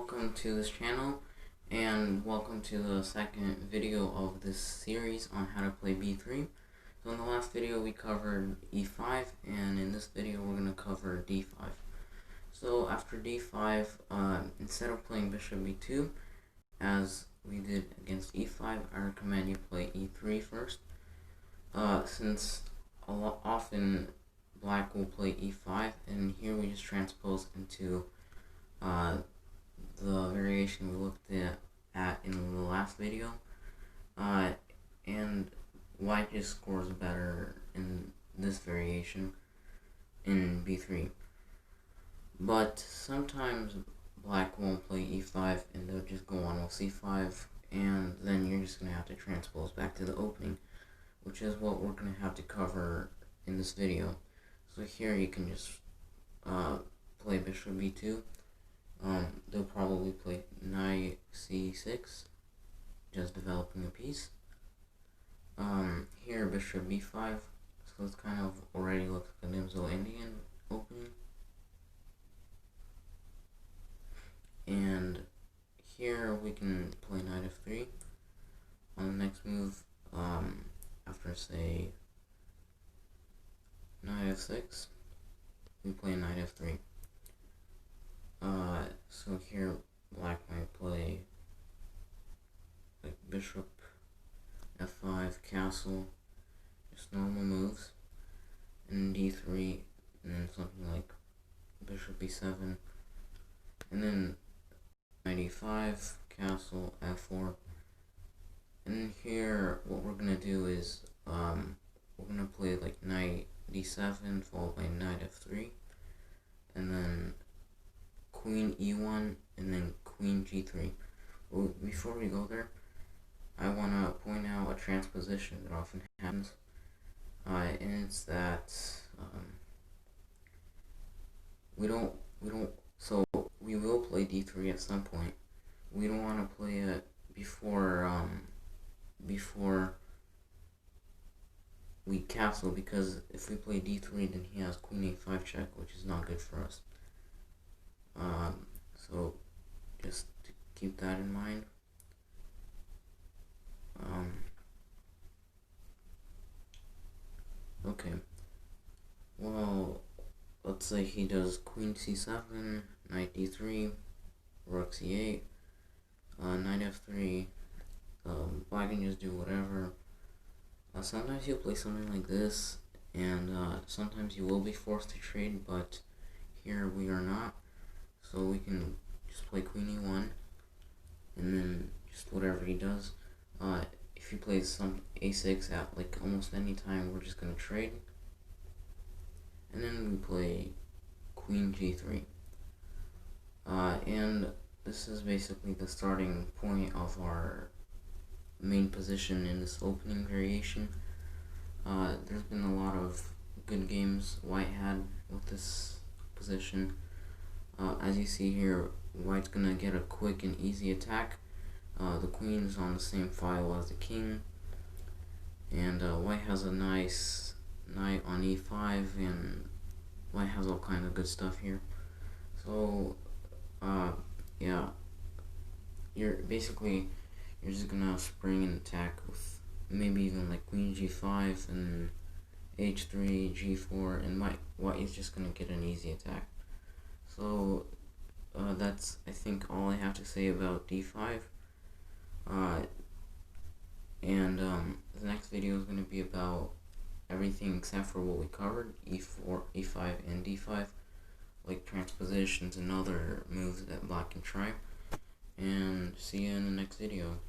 welcome to this channel, and welcome to the second video of this series on how to play b3. So in the last video we covered e5, and in this video we're going to cover d5. So after d5, instead of playing bishop b2 as we did against e5, I recommend you play e3 first, since often black will play e5, and here we just transpose into the variation we looked at in the last video, and white just scores better in this variation in b3. But sometimes black won't play e5 and they'll just go on with c5, and then you're just going to have to transpose back to the opening, which is what we're going to have to cover in this video. So here you can just play bishop b2. They'll probably play knight c6, just developing a piece. Here bishop b5, so it's kind of already looks like a Nimzo Indian opening. And here we can play knight f3 on the next move, after say knight f6, we play knight f3. So here black might play like bishop f5, castle, just normal moves, and d3, and then something like bishop b7, and then knight e5, castle, f4. And here what we're gonna do is we're gonna play like knight d7 followed by knight f3, and then queen e1, and then queen g3. Well, before we go there, I want to point out a transposition that often happens, and it's that we will play d3 at some point. We don't want to play it before we castle, because if we play d3 then he has queen a5 check, which is not good for us. So just to keep that in mind. Okay, well, let's say he does queen c7, knight d3, rook c8, knight f3, black can just do whatever. Sometimes you'll play something like this, and sometimes you will be forced to trade, but here we are not. So we can just play queen e1, and then just whatever he does. If he plays some a6 at like almost any time, we're just gonna trade. And then we play queen g3. And this is basically the starting point of our main position in this opening variation. There's been a lot of good games white had with this position. As you see here, white's gonna get a quick and easy attack. The queen is on the same file as the king, and white has a nice knight on e5, and white has all kinds of good stuff here. So yeah, you're just gonna spring an attack with maybe even like queen g5 and h3, g4, and white is just gonna get an easy attack. So that's, I think, all I have to say about d5. And the next video is going to be about everything except for what we covered, e4, e5, and d5, like transpositions and other moves that black can try. And see you in the next video.